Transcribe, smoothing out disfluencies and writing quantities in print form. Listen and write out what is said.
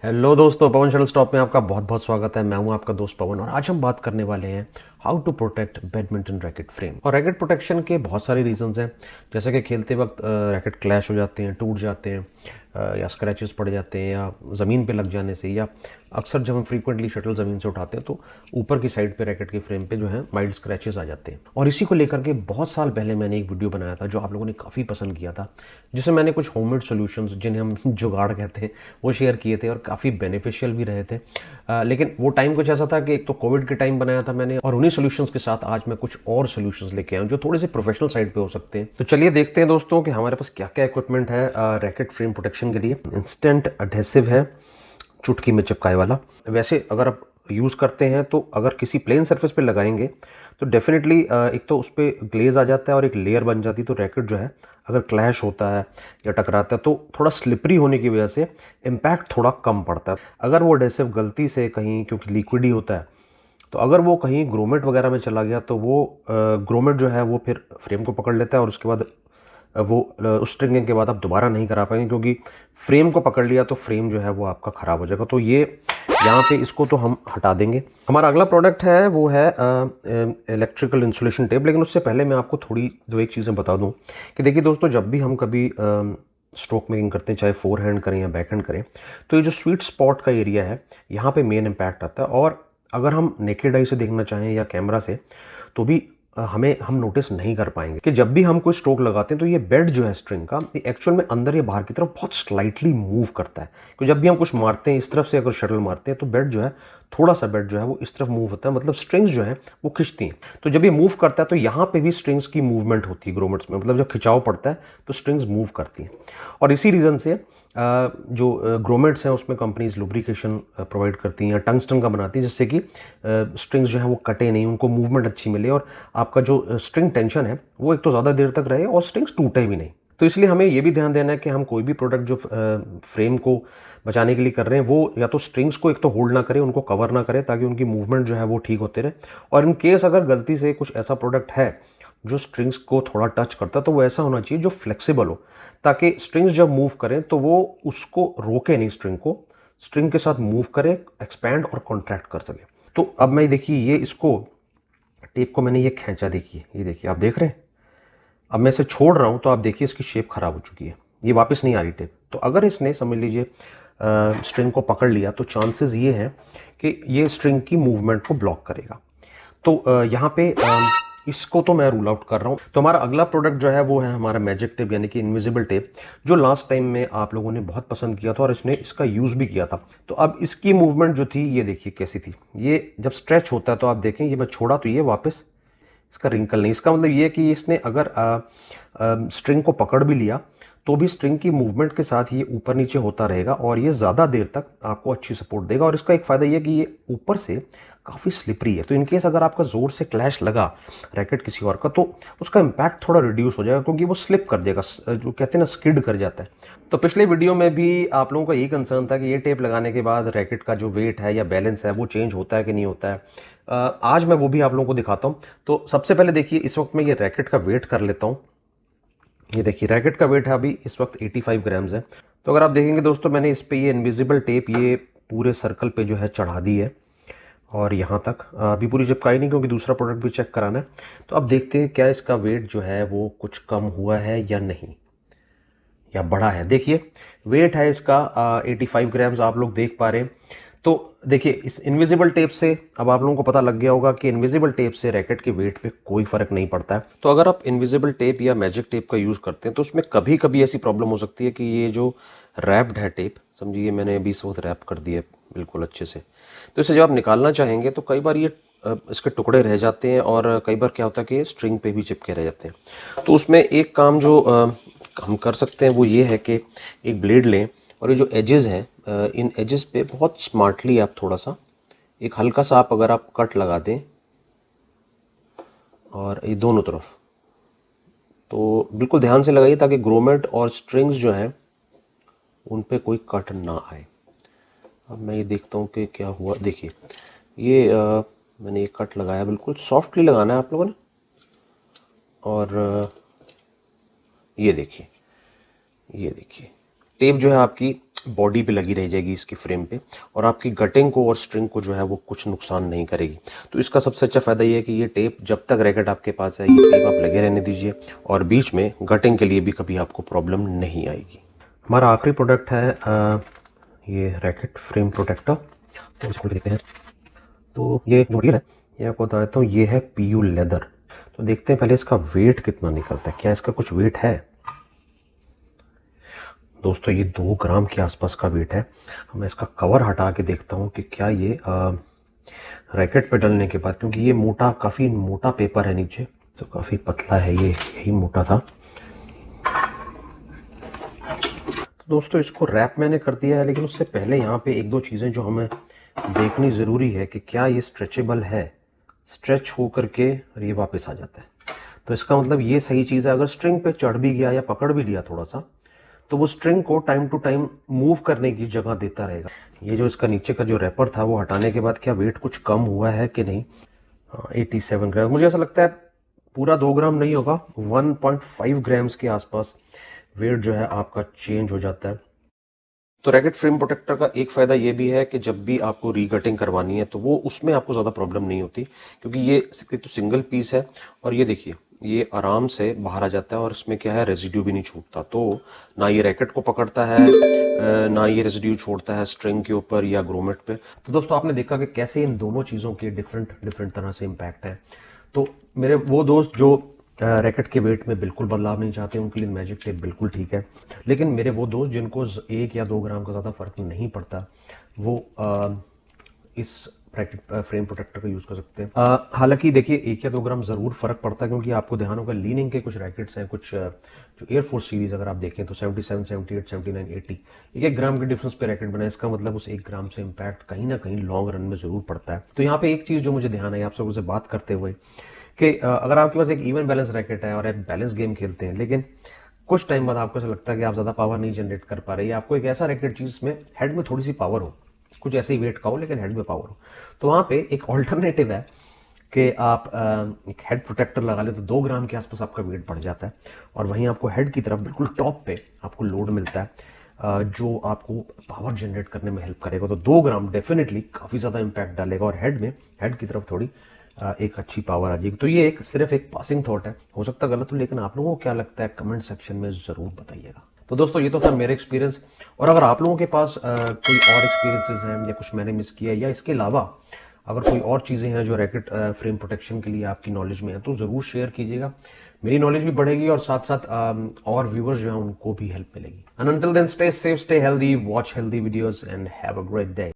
Hello दोस्तों, पवन shuttle stop में आपका बहुत बहुत स्वागत है। मैं हूं आपका दोस्त पवन और आज हम बात करने वाले हैं how to protect badminton racket frame. और रैकेट प्रोटेक्शन के बहुत सारे रीजंस हैं, जैसे कि खेलते वक्त रैकेट क्लैश हो जाते हैं, टूट जाते हैं, या स्क्रैचेस पड़ जाते हैं, या ज़मीन पे लग जाने से, या अक्सर जब हम फ्रीक्वेंटली शटल ज़मीन से उठाते हैं तो ऊपर की साइड पे रैकेट के फ्रेम पे जो है माइल्ड स्क्रैचेस आ जाते हैं। और इसी को लेकर के बहुत साल पहले मैंने एक वीडियो बनाया था जो आप लोगों ने काफ़ी पसंद किया था, जिसमें मैंने कुछ होममेड सॉल्यूशंस, जिन्हें हम जुगाड़ कहते हैं, वो शेयर किए थे और काफ़ी बेनिफिशियल भी रहे थे। लेकिन वो टाइम कुछ ऐसा था कि एक तो कोविड के टाइम बनाया था मैंने, और उन्हीं सॉल्यूशंस के साथ आज मैं कुछ और सॉल्यूशंस लेके आया हूं जो थोड़े से प्रोफेशनल साइड पे हो सकते हैं। तो चलिए देखते हैं दोस्तों कि हमारे पास क्या क्या इक्विपमेंट है रैकेट फ्रेम प्रोटेक्शन के लिए। इंस्टेंट एडहेसिव है, चुटकी में चिपकाए वाला। वैसे अगर आप यूज़ करते हैं तो अगर किसी प्लेन सरफेस पे लगाएंगे तो डेफिनेटली एक तो उस पर ग्लेज आ जाता है और एक लेयर बन जाती है, तो रैकेट जो है अगर क्लैश होता है या टकराता है तो थोड़ा स्लिपरी होने की वजह से इम्पैक्ट थोड़ा कम पड़ता है। अगर वो एडेसिव गलती से कहीं, क्योंकि लिक्विड ही होता है, तो अगर वो कहीं ग्रोमेट वगैरह में चला गया तो वो ग्रोमेट जो है वो फिर फ्रेम को पकड़ लेता है और उसके बाद वो उस स्ट्रिंगिंग के बाद आप दोबारा नहीं करा पाएंगे, क्योंकि फ्रेम को पकड़ लिया तो फ्रेम जो है वो आपका ख़राब हो जाएगा। तो ये यहाँ पे इसको तो हम हटा देंगे। हमारा अगला प्रोडक्ट है वो है इलेक्ट्रिकल इंसुलेशन टेप। लेकिन उससे पहले मैं आपको थोड़ी दो एक चीज़ें बता दूं कि देखिए दोस्तों, जब भी हम कभी स्ट्रोक मेकिंग करते हैं, चाहे फोर हैंड करें या बैक हैंड करें, तो ये जो स्वीट स्पॉट का एरिया है यहाँ पे मेन इम्पैक्ट आता है। और अगर हम नेकेड आई से देखना चाहें या कैमरा से, तो भी हम नोटिस नहीं कर पाएंगे कि जब भी हम कोई स्ट्रोक लगाते हैं तो ये बेड जो है स्ट्रिंग का, ये एक्चुअल में अंदर या बाहर की तरफ बहुत स्लाइटली मूव करता है। क्योंकि जब भी हम कुछ मारते हैं इस तरफ से, अगर शटल मारते हैं तो बेड जो है, थोड़ा सा बेड जो है वो इस तरफ मूव होता है, मतलब स्ट्रिंग्स जो है वो खिंचती हैं। तो जब ये मूव करता है तो यहाँ पे भी स्ट्रिंग्स की मूवमेंट होती है ग्रोमेट्स में, मतलब जब खिंचाव पड़ता है तो स्ट्रिंग्स मूव करती हैं। और इसी रीज़न से जो ग्रोमेट्स हैं उसमें कंपनीज लुब्रिकेशन प्रोवाइड करती हैं या टंगस्टन का बनाती है, जिससे कि स्ट्रिंग्स जो है वो कटे नहीं, उनको मूवमेंट अच्छी मिले और आपका जो स्ट्रिंग टेंशन है वो एक तो ज़्यादा देर तक रहे और स्ट्रिंग्स टूटे भी नहीं। तो इसलिए हमें ये भी ध्यान देना है कि हम कोई भी प्रोडक्ट जो फ्रेम को बचाने के लिए कर रहे हैं वो या तो स्ट्रिंग्स को एक तो होल्ड ना करें, उनको कवर ना करें, ताकि उनकी मूवमेंट जो है वो ठीक होते रहे। और इन केस अगर गलती से कुछ ऐसा प्रोडक्ट है जो स्ट्रिंग्स को थोड़ा टच करता है, तो वो ऐसा होना चाहिए जो फ्लेक्सिबल हो, ताकि स्ट्रिंग्स जब मूव करें तो वो उसको रोके नहीं, स्ट्रिंग को स्ट्रिंग के साथ मूव करे, एक्सपैंड और कॉन्ट्रैक्ट कर सके। तो अब मैं देखिए ये इसको टेप को मैंने ये खींचा, देखिए ये देखिए, आप देख रहे हैं। अब मैं इसे छोड़ रहा हूँ तो आप देखिए इसकी शेप खराब हो चुकी है, ये वापस नहीं आ रही टेप। तो अगर इसने समझ लीजिए स्ट्रिंग को पकड़ लिया तो चांसेस ये हैं कि ये स्ट्रिंग की मूवमेंट को ब्लॉक करेगा। तो यहाँ पे इसको तो मैं रूल आउट कर रहा हूँ। तो हमारा अगला प्रोडक्ट जो है वो है हमारा मैजिक टेप, यानी कि इनविजिबल टेप, जो लास्ट टाइम में आप लोगों ने बहुत पसंद किया था और इसने इसका यूज़ भी किया था। तो अब इसकी मूवमेंट जो थी ये देखिए कैसी थी। ये जब स्ट्रेच होता है तो आप देखें, ये मैं छोड़ा तो ये वापस, इसका रिंकल नहीं। इसका मतलब ये कि इसने अगर स्ट्रिंग को पकड़ भी लिया तो भी स्ट्रिंग की मूवमेंट के साथ ये ऊपर नीचे होता रहेगा और ये ज़्यादा देर तक आपको अच्छी सपोर्ट देगा। और इसका एक फ़ायदा ये कि ये ऊपर से काफ़ी स्लिपरी है, तो इनकेस अगर आपका ज़ोर से क्लैश लगा रैकेट किसी और का, तो उसका इम्पैक्ट थोड़ा रिड्यूस हो जाएगा, क्योंकि वो स्लिप कर देगा, जो कहते हैं ना स्किड कर जाता है। तो पिछले वीडियो में भी आप लोगों का यही कंसर्न था कि ये टेप लगाने के बाद रैकेट का जो वेट है या बैलेंस है वो चेंज होता है कि नहीं होता है। आज मैं वो भी आप लोगों को दिखाता हूँ। तो सबसे पहले देखिए, इस वक्त मैं ये रैकेट का वेट कर लेता हूँ। ये देखिए रैकेट का वेट है अभी इस वक्त 85 ग्राम्स है। तो अगर आप देखेंगे दोस्तों, मैंने इस पे ये इनविजिबल टेप ये पूरे सर्कल पे जो है चढ़ा दी है, और यहाँ तक अभी पूरी चिपकाई नहीं, क्योंकि दूसरा प्रोडक्ट भी चेक कराना है। तो अब देखते हैं क्या इसका वेट जो है वो कुछ कम हुआ है या नहीं, या बढ़ा है। देखिए वेट है इसका 85 ग्राम्स, आप लोग देख पा रहे हैं। तो देखिए इस इनविजिबल टेप से अब आप लोगों को पता लग गया होगा कि इनविजिबल टेप से रैकेट के वेट पे कोई फर्क नहीं पड़ता है। तो अगर आप इनविजिबल टेप या मैजिक टेप का यूज़ करते हैं तो उसमें कभी कभी ऐसी प्रॉब्लम हो सकती है कि ये जो रैप्ड है टेप, समझिए मैंने अभी इस वक्त रैप कर दिया बिल्कुल अच्छे से, तो इसे जब आप निकालना चाहेंगे तो कई बार ये इसके टुकड़े रह जाते हैं, और कई बार क्या होता है कि स्ट्रिंग पे भी चिपके रह जाते हैं। तो उसमें एक काम जो हम कर सकते हैं वो ये है कि एक ब्लेड लें और ये जो एजेस हैं, इन एजेस पे बहुत स्मार्टली आप थोड़ा सा एक हल्का सा आप अगर आप कट लगा दें, और ये दोनों तरफ, तो बिल्कुल ध्यान से लगाइए ताकि ग्रोमेट और स्ट्रिंग्स जो हैं उन पे कोई कट ना आए। अब मैं ये देखता हूँ कि क्या हुआ। देखिए ये मैंने एक कट लगाया, बिल्कुल सॉफ्टली लगाना है आप लोगों ने। और ये देखिए, ये देखिए टेप जो है आपकी बॉडी पे लगी रह जाएगी इसकी फ्रेम पे, और आपकी गटिंग को और स्ट्रिंग को जो है वो कुछ नुकसान नहीं करेगी। तो इसका सबसे अच्छा फायदा ये है कि ये टेप जब तक रैकेट आपके पास है ये टेप आप लगे रहने दीजिए, और बीच में गटिंग के लिए भी कभी आपको प्रॉब्लम नहीं आएगी। हमारा आखिरी प्रोडक्ट है ये रैकेट फ्रेम प्रोटेक्टर। तो इसको देखते हैं। तो ये जो मटेरियल है ये आपको बता देता हूँ, ये है PU लेदर। तो देखते हैं पहले इसका वेट कितना निकलता है, क्या इसका कुछ वेट है। दोस्तों ये 2 ग्राम के आसपास का वेट है। मैं इसका कवर हटा के देखता हूँ कि क्या ये रैकेट पे डलने के बाद, क्योंकि ये मोटा, काफ़ी मोटा पेपर है नीचे, तो काफ़ी पतला है ये, यही मोटा था। तो दोस्तों इसको रैप मैंने कर दिया है, लेकिन उससे पहले यहाँ पे 1-2 चीज़ें जो हमें देखनी ज़रूरी है कि क्या ये स्ट्रेचेबल है। स्ट्रेच हो करके और ये वापस आ जाता है, तो इसका मतलब ये सही चीज़ है। अगर स्ट्रिंग पे चढ़ भी गया या पकड़ भी लिया थोड़ा सा, तो वो स्ट्रिंग को टाइम टू टाइम मूव करने की जगह देता रहेगा। ये जो इसका नीचे का जो रैपर था वो हटाने के बाद क्या वेट कुछ कम हुआ है कि नहीं। 87 ग्राम, मुझे ऐसा लगता है पूरा 2 ग्राम नहीं होगा, 1.5 ग्राम्स के आसपास वेट जो है आपका चेंज हो जाता है। तो रैकेट फ्रेम प्रोटेक्टर का एक फायदा ये भी है कि जब भी आपको रीकटिंग करवानी है तो वो उसमें आपको ज़्यादा प्रॉब्लम नहीं होती, क्योंकि ये तो सिंगल पीस है, और ये देखिए ये आराम से बाहर आ जाता है, और इसमें क्या है रेजिड्यू भी नहीं छूटता। तो ना ये रैकेट को पकड़ता है, ना ये रेजिड्यू छोड़ता है स्ट्रिंग के ऊपर या ग्रोमेट पे। तो दोस्तों आपने देखा कि कैसे इन दोनों चीज़ों के डिफरेंट तरह से इम्पैक्ट है। तो मेरे वो दोस्त जो रैकेट के वेट में बिल्कुल बदलाव नहीं चाहते, उनके लिए मैजिक टेप बिल्कुल ठीक है। लेकिन मेरे वो दोस्त जिनको 1 या 2 ग्राम का ज़्यादा फर्क नहीं पड़ता, वो इस रैकेट फ्रेम प्रोटेक्टर का यूज़ कर सकते हैं। हालांकि देखिए 1 या 2 ग्राम ज़रूर फर्क पड़ता है, क्योंकि आपको ध्यान होगा लीनिंग के कुछ रैकेट्स हैं, कुछ जो एयरफोर्स सीरीज अगर आप देखें तो 77, 78, 79, 80 1 ग्राम के डिफरेंस पे रैकेट बना है। इसका मतलब उस 1 ग्राम से इम्पैक्ट कहीं ना कहीं लॉन्ग रन में ज़रूर पड़ता है। तो यहाँ पे एक चीज़ जो मुझे ध्यान है आप सबसे से बात करते हुए, कि अगर आपके पास एक इवन बैलेंस रैकेट है और आप बैलेंस गेम खेलते हैं, लेकिन कुछ टाइम बाद आपको ऐसा लगता है कि आप ज़्यादा पावर नहीं जनरेट कर पा रहे, या आपको एक ऐसा रैकेट चाहिए जिसमें हेड में थोड़ी सी पावर हो, कुछ ऐसे ही वेट का हो लेकिन हेड में पावर हो, तो वहाँ पे एक ऑल्टरनेटिव है कि आप एक हेड प्रोटेक्टर लगा ले, तो 2 ग्राम के आसपास आपका वेट बढ़ जाता है, और वहीं आपको हेड की तरफ बिल्कुल टॉप पे आपको लोड मिलता है जो आपको पावर जनरेट करने में हेल्प करेगा। तो 2 ग्राम डेफिनेटली काफ़ी ज़्यादा इंपैक्ट डालेगा, और हेड की तरफ थोड़ी एक अच्छी पावर आ जाएगी। तो ये सिर्फ एक पासिंग थॉट है, हो सकता है गलत हो, लेकिन आप लोगों को क्या लगता है कमेंट सेक्शन में ज़रूर बताइएगा। तो दोस्तों ये तो था मेरे एक्सपीरियंस, और अगर आप लोगों के पास कोई और एक्सपीरियंसेस हैं या कुछ मैंने मिस किया, या इसके अलावा अगर कोई और चीज़ें हैं जो रैकेट फ्रेम प्रोटेक्शन के लिए आपकी नॉलेज में है, तो ज़रूर शेयर कीजिएगा। मेरी नॉलेज भी बढ़ेगी, और साथ साथ और व्यूवर्स जो हैं उनको भी हेल्प मिलेगी। And until then stay safe, stay healthy, watch healthy videos and have a great day.